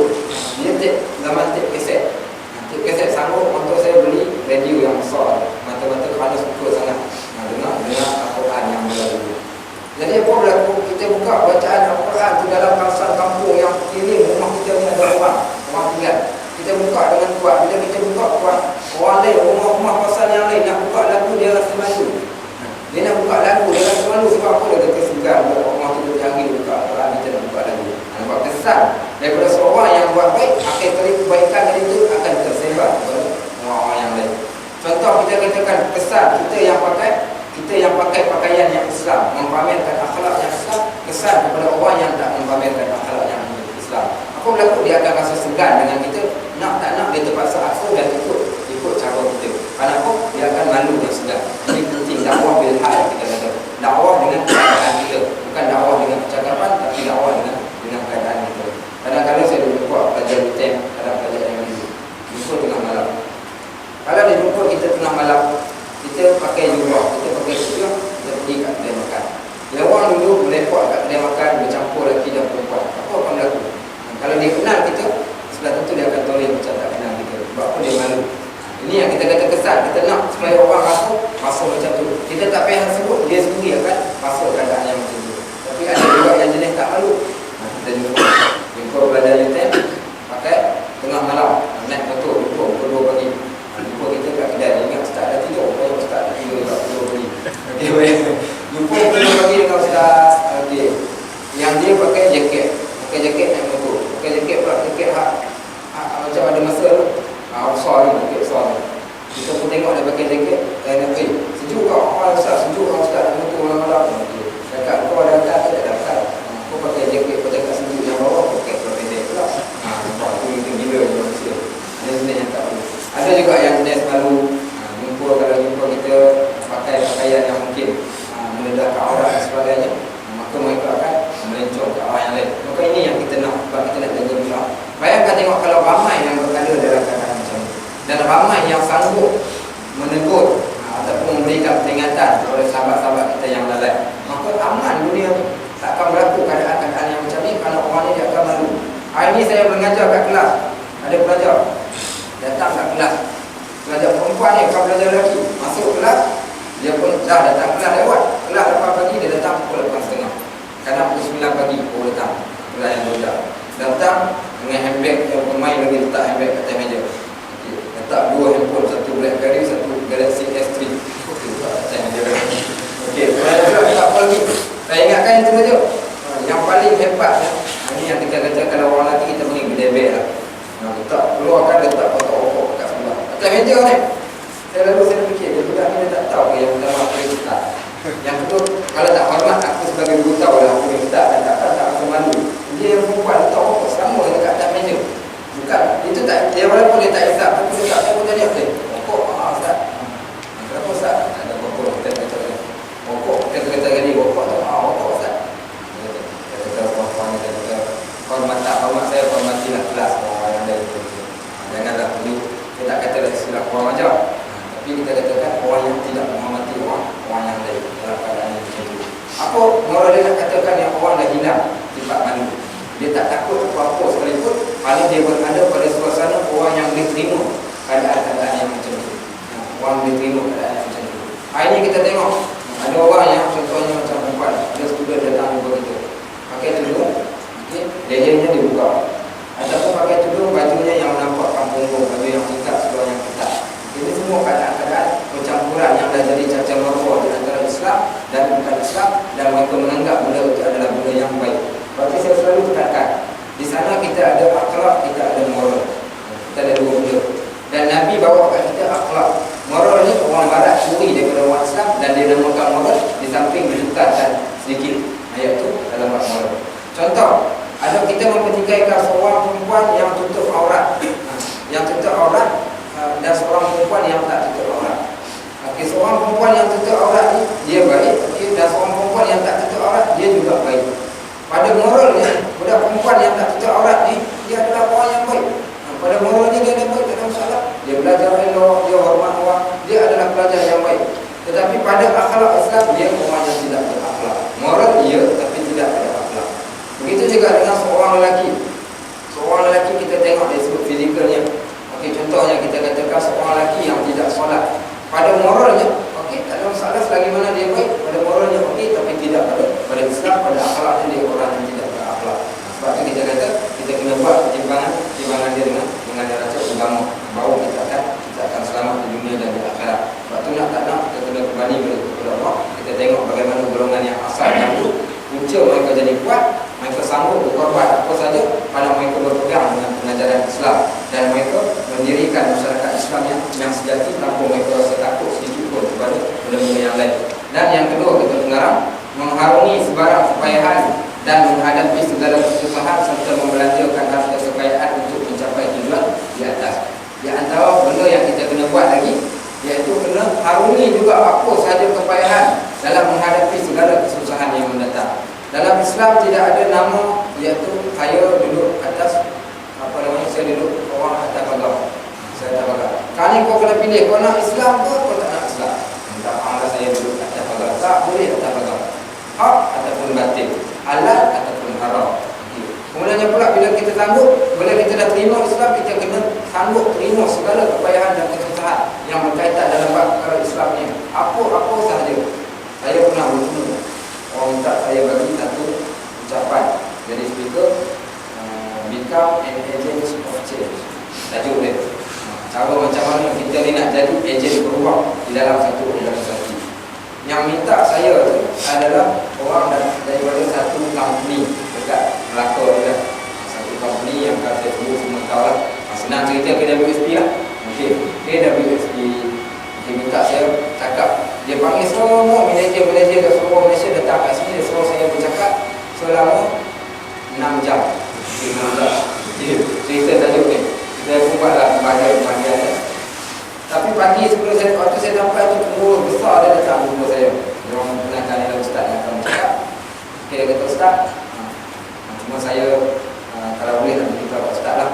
dia zaman tip kaset. Tip kaset sanggup untuk saya beli radio yang besar. Mata-mata kerana suka sangat dengar Al-Quran yang berlalu. Jadi apa berlaku? Kita buka bacaan Al-Quran di dalam kawasan kampung yang kiri rumah kita ni ada orang tinggal. Kita buka dengan kuat. Bila kita buka kuat, orang lain, rumah-rumah kawasan yang lain nak buka lagu, dia rasa malu. Dia nak buka lagu, dia rasa malu. Sebab apa? Dia kata segan. Rumah tu berjangkit buka Al-Quran, kita nak buka lagu. Nampak kesan daripada seorang yang buat baik, akhir kali kebaikan dari itu akan tersebar kepada orang-orang yang lain. Contoh kita katakan kesan kita yang pakai pakaian yang Islam, mempamerkan akhlak yang Islam, kesan kepada orang yang tak mempamerkan akhlak yang Islam. Apa berlaku? Dia akan rasa segan dengan kita. Nak tak nak, dia terpaksa aksa dan ikut cara kita. Kenapa? Dia akan malu dan segan. Ini penting dakwah bil hal, kita kata. Dakwah dengan keadaan kita, bukan dakwah dengan percakapan, tapi dakwah dengan keadaan kita. Kadang-kadang saya dulu buat pelajar rutin dalam pelajaran yang dulu. Jumpa tengah malam. Kalau dia jumpa kita tengah malam, kita pakai jubah, kita pakai kufiah, kita pergi kat kedai makan. Bila orang dulu melepot kat kedai makan, bercampur lelaki dan perempuan, apa akan berlaku? Kalau dia kenal kita, sudah tentu dia akan toleh macam tak kenal kita. Sebab apa? Dia malu. Ini yang kita kata kesan. Kita nak supaya orang rasa macam tu. Kita tak payah sebut, dia sendiri akan rasa keadaan yang macam tu. Tapi ada juga yang jenis tak malu. Kita jumpa pelajar UTM pakai tengah malam, naik motor, jumpa pukul 2 pagi. Jumpa kita kat kedai, ingat ustaz dah tidur. Ustaz dah tidur kat pukul 2 pagi. Jumpa pukul 2 pagi dengan ustaz. Yang dia pakai jaket naik motor. Pakai jaket pula, jaket macam ada masa tu. Besar ni, jaket besar ni. Kita pun tengok dia pakai jaket. Sejuk kau? Ustaz, sejuk kau ustaz naik motor malam-malam. Cakap kau ada hantar ke? Tak ada hantar. Kau pakai jaket, kau cakap sejuk yang bawah, pakai seluar pendek pula. Nampak tu kita gila je manusia. Ada jenis yang tak perlu. Ada juga yang jenis malu. Kalau jumpa kita pakai pakaian yang mungkin menedahkan aurat dan sebagainya, maka mereka akan melencong ke arah yang lain. Maka ini yang kita nak, sebab kita nak jaga bayangkan tengok kalau ramai yang berada dalam keadaan macam ni, dan ramai yang sanggup menegur ataupun memberikan peringatan kepada sahabat-sahabat kita yang lalai, maka aman dunia ni. Tak akan berlaku keadaan-keadaan yang macam ni, kerana orang ni dia akan malu. Hari ni saya mengajar kat kelas, ada pelajar datang kat kelas, pelajar perempuan ni, bukan pelajar lelaki, masuk kelas, dia pun dah datang kelas lewat. Kelas 8 pagi, dia datang pukul 8.30. Kadang pukul 9 pagi baru datang kelas yang belajar. Datang dengan handbag yang pemain lagi, letak handbag kat atas meja. Letak 2 handphone, satu BlackBerry, satu Galaxy S3. Letak kat atas meja. Okey, pelajar tak apa lagi. Saya ingatkan itu saja. Yang paling hebat ini yang kita kata, kalau orang lelaki kita panggil bedebek lah. Letak keluarkan, letak kotak rokok kat sebelah atas meja ni. Saya fikir, dia budak ni dia tak tahu yang pertama apa yang kita. Yang kedua, kalau tak hormat aku sebagai guru tahu lah apa yang kita, dan tak rasa malu. Dia yang perempuan letak rokok sama dekat atas meja. Bukan, itu tak, dia walaupun dia tak hisap, tapi dia tak tahu tadi apa. Rokok, Ustaz. Kenapa Ustaz? Ada rokok, kita kata ni. Rokok, kita kata tadi, rokok tu, rokok Ustaz. Kita kata perempuan ni, kita kata hormat saya, hormatilah kelas orang yang ada itu. Janganlah perlu, kita tak kata istilah kurang ajar. Tapi kita katakan orang yang tidak menghormati orang yang lain dalam keadaan yang macam itu. Apa moral dia nak katakan yang orang dah hilang sifat malu? Dia tak takut apa-apa sekalipun, paling dia berada pada suasana orang yang boleh terima keadaan-keadaan yang macam itu. Orang boleh terima keadaan yang macam itu. Hari ini kita tengok ada orang yang contohnya macam perempuan, ada student datang jumpa kita, pakai tudung, lehernya dibuka, ataupun pakai tudung bajunya yang menampakkan punggung, baju yang tingkat, seluar yang ketat. Ini semua keadaan-keadaan percampuran yang dah jadi caca marwah di antara Islam dan bukan Islam, dan mereka menganggap benda itu adalah benda yang baik. Berarti saya selalu tekankan, di sana kita ada akhlak, kita ada moral. Kita ada dua benda. Dan Nabi bawa kat kita akhlak. Moral ni orang barat curi daripada orang Islam, dan dia namakan moral, di samping ditukarkan sedikit ayat tu dalam bab moral. Contoh, ada kita mempertikaikan seorang perempuan yang tutup aurat, dan seorang perempuan yang tak tutup aurat. Seorang perempuan yang tutup aurat ni dia baik, dan seorang perempuan yang tak tutup aurat dia juga baik. Pada moralnya, budak perempuan yang tak tutup aurat ni dia adalah orang yang baik. Pada moralnya dia ada baik, tak ada masalah. Dia belajar elok, dia hormat orang, dia adalah pelajar yang baik. Tetapi pada akhlak Islam, dia orang yang tidak berakhlak. Moral ia, tapi tidak ada akhlak. Begitu juga dengan seorang lelaki. Seorang lelaki kita tengok dari sudut fizikalnya. Contohnya kita katakan seorang lelaki yang tidak solat. Pada moralnya, tak ada masalah selagi mana dia baik. Pada moralnya tapi tidak pada Islam, pada akhlaknya dia orang yang tidak berakhlak. Sebab itu kita kata kita kena buat pertimbangan dia dengan neraca agama, baru kita akan selamat di dunia dan di akhirat. Sebab itu nak tak nak kita kena kembali kepada Allah. Kita tengok bagaimana golongan yang asal dahulu, punca mereka jadi kuat, mereka sanggup berkorban apa saja kalau mereka berpegang dengan pengajaran Islam, dan mereka mendirikan masyarakat Islam yang sejati tanpa mereka rasa takut sedikit pun kepada benda-benda yang lain. Dan yang kedua, kita mengarang mengharungi sebarang kepayahan dan menghadapi segala kesusahan serta membelanjakan harta kekayaan untuk mencapai tujuan di atas. Di antara benda yang kita kena buat lagi, iaitu kena harungi juga apa sahaja kepayahan dalam menghadapi segala kesusahan yang mendatang. Dalam Islam tidak ada nama iaitu saya duduk atas saya duduk orang atas pagar. Saya atas pagar. Kali kau kena pilih, kau nak Islam ke kau tak nak Islam? Minta maaf saya duduk atas pagar. Tak boleh atas pagar. Hak ataupun batil, halal ataupun haram. Kemudiannya pula bila kita sanggup, bila kita dah terima Islam, kita kena sanggup terima segala kepayahan dan kesusahan yang berkaitan dalam bab perkara Islam ni. Apa-apa sahaja. Saya pernah bertemu orang minta saya bagi satu ucapan dari speaker, become an agent of change. Tajuk dia, cara macam mana kita ni nak jadi ejen perubahan di dalam satu organisasi. Yang minta saya tu adalah orang daripada satu company dekat Melaka ni lah. Satu company yang kata semua tahu lah. Senang cerita KWSP lah. KWSP dia minta saya cakap. Dia panggil semua manager kat seluruh Malaysia datang kat sini. Dia suruh saya bercakap selama 6 jam. 6 cerita tajuk ni. Saya buatlah bahagian. Tapi pagi sebelum waktu saya sampai tu, pengurus besar dia datang jumpa saya. Dia orang kenalkan dia ustaz yang akan bercakap. Dia kata, ustaz, cuma saya kalau boleh nak beritahu ustaz lah,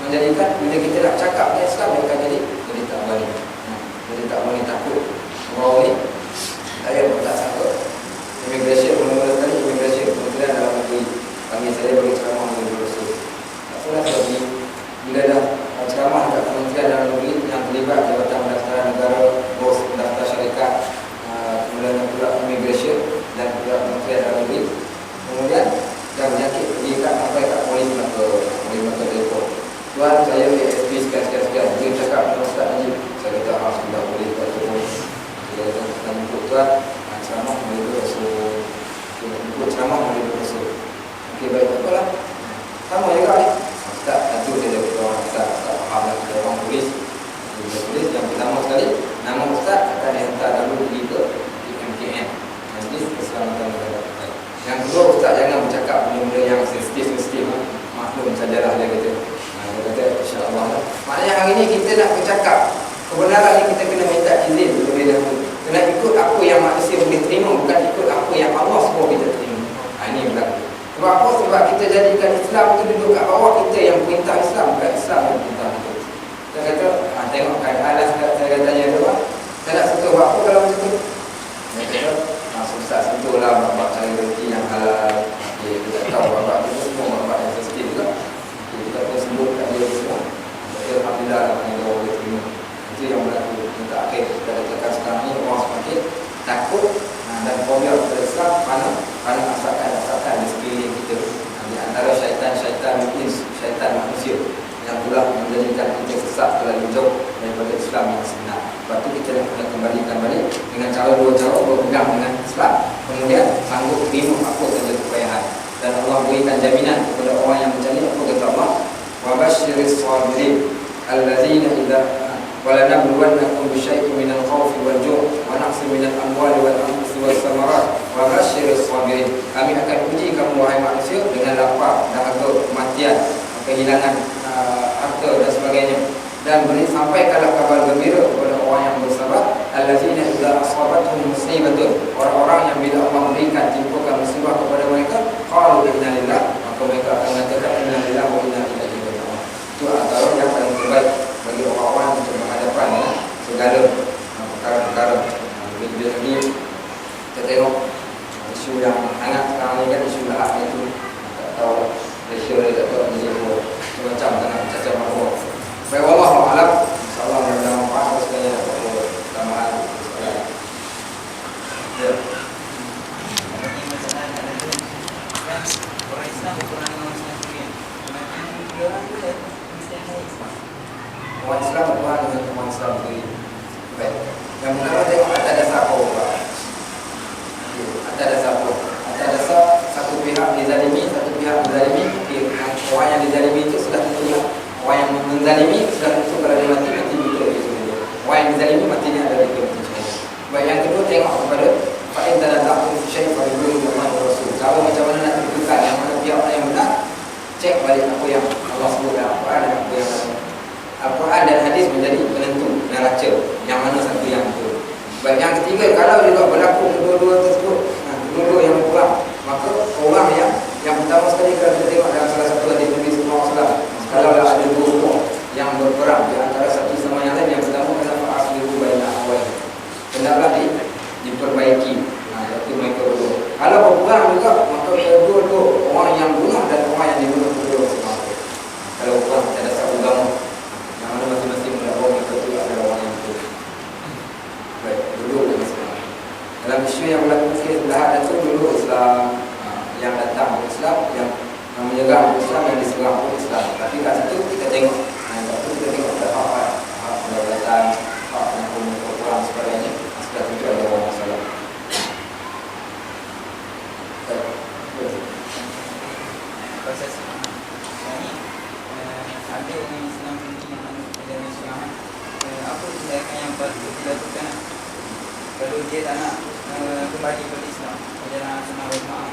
menjadikan bila kita nak cakap dengan Islam dia akan jadi tak berani. Jadi tak berani takut. Orang ni saya pun tak sangka. Immigration mula-mula sekali immigration Kementerian Dalam Negeri panggil saya bagi ceramah di Brosur. Tak salah lagi bila dah ceramah dekat Kementerian Dalam Negeri yang terlibat Jabatan Pendaftaran Negara, bos pendaftar syarikat, kemudian pula immigration dan pula Kementerian Dalam Negeri. Kemudian dah menyakit pergi kat sampai kat polis Melaka Depok. Tuan saya ASP sekian. Dia cakap Ustaz Najib, saya kata sudah boleh kat Depok. Dia kata jemput tuan ceramah boleh berasal. Jemput ceramah boleh berasal. Okey, baik, tak apalah. Sama juga ni. Ustaz, tentu dia ada orang Ustaz tak faham lah. Ada orang tulis. Dia tulis yang pertama sekali, nama Ustaz akan dihantar dulu pergi ke MKN, Majlis Keselamatan Negara. Yang kedua, Ustaz jangan bercakap benda-benda yang sensitif. Maklum sajalah dia kata. Dia kata insya-Allah. Maknanya hari ni kita nak bercakap kebenaran ni kita kena minta izin terlebih dahulu. Kena ikut apa yang manusia boleh terima, bukan ikut apa yang Allah suruh kita terima. Ini berlaku. Sebab apa? Sebab kita jadikan Islam itu duduk kat bawah kita yang perintah Islam, bukan Islam yang perintah kita. Saya kata, tengok keadaan lah saya tanya dia, saya nak sentuh buat apa kalau macam tu? Dia kata, susah sentuh lah bapak cari rezeki yang halal. Kita tak tahu bapak tu semua bapak yang sensitif juga. Kita pun sebut kat dia semua. Alhamdulillah lah yang dia boleh terima. Itu yang berlaku. Kita akhir kita katakan sekarang ni orang semakin takut dan fobia kepada Islam kerana asalkan di sekeliling kita. Di antara syaitan iblis, syaitan manusia yang telah menjadikan kita sesat terlalu jauh daripada Islam yang sebenar. Lepas tu kita nak kena kembalikan balik dengan dua cara berpegang dengan Islam, kemudian sanggup terima apa saja kepayahan. Dan Allah berikan jaminan kepada orang yang mencari apa kata Allah, wa basyiris sabirin allazina idza walanabluwannakum bisyai'in minal khawfi wal ju' wa naqsin minal amwali wal anfusi was samarat wa basyiris sabirin. Kami akan uji kamu wahai manusia dengan lapar, dahaga, kematian, kehilangan harta dan sebagainya, dan sampaikanlah kabar gembira kepada orang yang bersabar, allazina idza asabatuhum musibatun, orang-orang yang bila Allah berikan timpakan musibah kepada mereka, qalu inna lillahi, maka mereka akan mengatakan inna lillahi wa inna ilaihi raji'un. Itu antara yang paling terbaik bagi orang-orang untuk berhadapan dengan segala perkara-perkara. Bila ni kita tengok isu yang hangat sekarang ni kan, isu lahap itu tak tahu Malaysia dia tak tahu jadi macam sangat cacat maruah. Baik, wallahu a'lam. InsyaAllah mudah manfaat sekali dapat tambahan. Ya. Orang Islam berperang dengan orang Islam sendiri. Dia orang tu dah Islam. Orang Islam berperang dengan orang Islam sendiri. Baik. Yang pertama tengok atas dasar apa? Atas dasar apa? Atas dasar satu pihak dizalimi, satu pihak menzalimi. Orang yang dizalimi itu sudah tentunya. Orang yang menzalimi sudah tentu kalau dia mati betul itu saja. Orang yang dizalimi matinya ada di dalam cerita. Baik, yang kedua tengok kepada fa'in tanaza'tum fi syai'in farudduhu ila Allah wa Rasul. Kalau macam mana nak tentukan yang mana pihak yang benar, cek balik apa yang Allah sebut dalam Al-Quran dan apa yang Al-Quran dan hadis menjadi penentu neraca yang mana satu yang betul. Baik, yang ketiga, kalau juga berlaku kedua-dua tersebut, kedua-dua yang berperang, maka orang yang pertama sekali kalau kita tengok dalam salah satu hadis Nabi sallallahu alaihi wasallam, kalau ada dua orang yang berperang di antara satu sama yang lain, yang pertama adalah fa'aslihu baina akhawaykum, hendaklah diperbaiki. Itu mereka berdua. Kalau berperang juga, maka kedua-dua orang yang bunuh dan orang yang dibunuh kedua sama. Kalau berperang kita ada satu agama yang mana masing-masing mendakwa mereka itu adalah orang yang betul. Baik, dulu dan Islam. Dalam isu yang berlaku lahad itu dulu Islam yang datang Islam, yang menyerang Islam, yang diserang Islam. Tapi kat situ kita tengok, waktu kita tengok ada hak kedaulatan, hak pengakuan orang sebagainya. Sudah tentu ada orang masalah. Proses ini ada orang Islam yang mengajar Islam. Apa tindakan yang patut dilakukan kalau dia tak nak kembali kepada Islam, ajaran sunnah wal jamaah?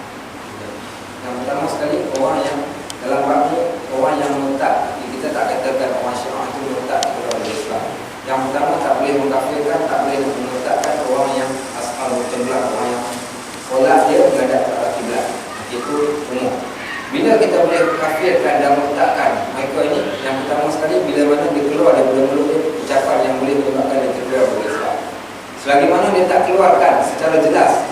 Yang pertama sekali, orang yang dalam bab ni, orang yang murtad, kita tak katakan orang Syiah itu murtad kepada Islam. Yang pertama, tak boleh mengkafirkan, tak boleh memurtadkan orang yang ashabul qiblah, orang yang solat dia menghadap ke arah kiblat. Itu umum. Bila kita boleh kafirkan dan murtadkan mereka ini, yang pertama Bagaimana dia tak keluarkan secara jelas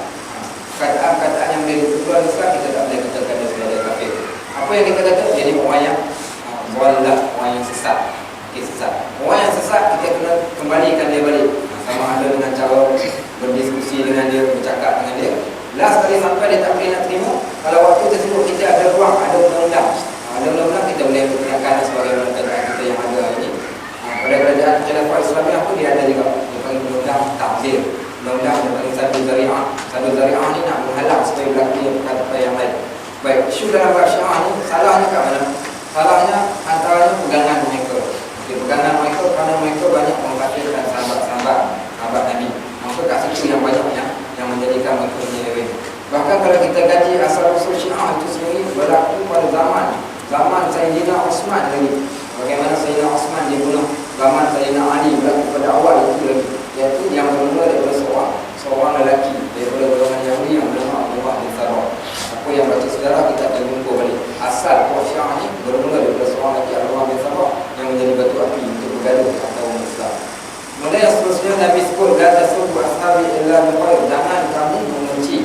kataan-kataan yang dia keluarkan Islam, kita tak boleh katakan dia sebagai kafir. Apa yang kita kata? Jadi orang yang wallah, orang yang sesat. Sesat. Orang yang sesat kita kena kembalikan dia balik. Sama ada dengan cara berdiskusi dengan dia, bercakap dengan dia. Last kali sampai dia tak boleh nak terima, kalau waktu tersebut kita ada ruang, ada undang-undang. Ada undang-undang kita boleh bertindakan sebagai kerajaan kita yang ada hari ini. Pada kerajaan Khilafah Islamiah pun dia ada juga. Dia panggil undang-undang takzir. Undang-undang dia panggil satu zari'ah. Satu zari'ah ni nak menghalang supaya berlaku perkata yang lain. Baik, isu dalam bab Syiah ni salahnya kat mana? Salahnya antaranya pegangan mereka. Pegangan mereka kerana mereka banyak mengkafirkan sahabat-sahabat Nabi. Maka kat situ yang banyak yang menjadikan mereka menyeleweng. Bahkan kalau kita kaji asal-usul Syiah itu sendiri berlaku pada zaman Sayyidina Osman lagi. Bagaimana Sayyidina Osman dibunuh, zaman Sayyidina Ali berlaku pada awal itu lagi. Iaitu yang bermula daripada seorang lelaki daripada golongan Yahudi yang bernama Abdullah bin Salam. Apa yang baca sejarah kita akan jumpa balik. Asal kuat Syiah ni bermula daripada seorang lelaki Abdullah bin Salam yang menjadi batu api untuk bergaduh antara umat Islam. Kemudian yang seterusnya Nabi sebut la tasubbu ashabi illa bi khair. Jangan kamu membenci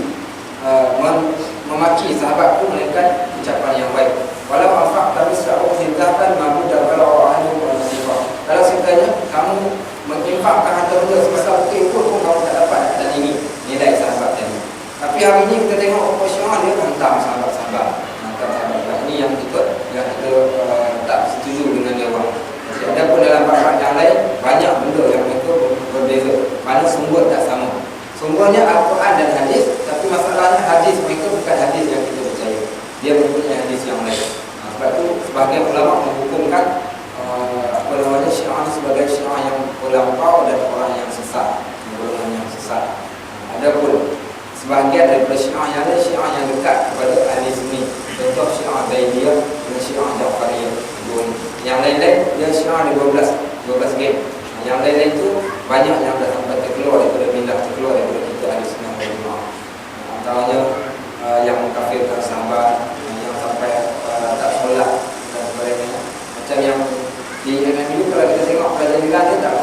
memaki sahabatku melainkan ucapan yang baik. Walau afaq tapi sa'u hidatan mabuda kalau ahli wa nasifah. Kalau sekiranya kamu menginfakkan harta benda sebesar itu pun kamu tak dapat dan ini nilai sahabat tadi. Tapi hari ini kita tengok Syiah dia hantam sahabat-sahabat. Ini yang kita tak setuju dengan dia orang. Ada pun dalam bab yang lain banyak benda yang mereka berbeza. Mana sumber tak sama. Sumbernya Al-Quran dan hadis, tapi masalahnya hadis mereka bukan hadis yang kita percaya. Dia mempunyai hadis yang lain. Sebab itu sebahagian ulama menghukumkan Syiah sebagai Syiah yang melampau dan orang yang sesat. Golongan yang sesat. Ada pun sebahagian daripada Syiah yang lain, Syiah yang dekat kepada ahli sunni. Contoh Syiah Zaidiyah dan Syiah Jafariyah. Yang lain-lain dia Syiah ada 12 geng. Yang lain-lain itu banyak yang dah sampai terkeluar daripada milah, terkeluar daripada kita ahli sunnah wal jamaah. Antaranya yang mengkafirkan sahabat, yang sampai tak solat dan sebagainya. Macam yang di MMU kalau kita tengok pelajaran dia tak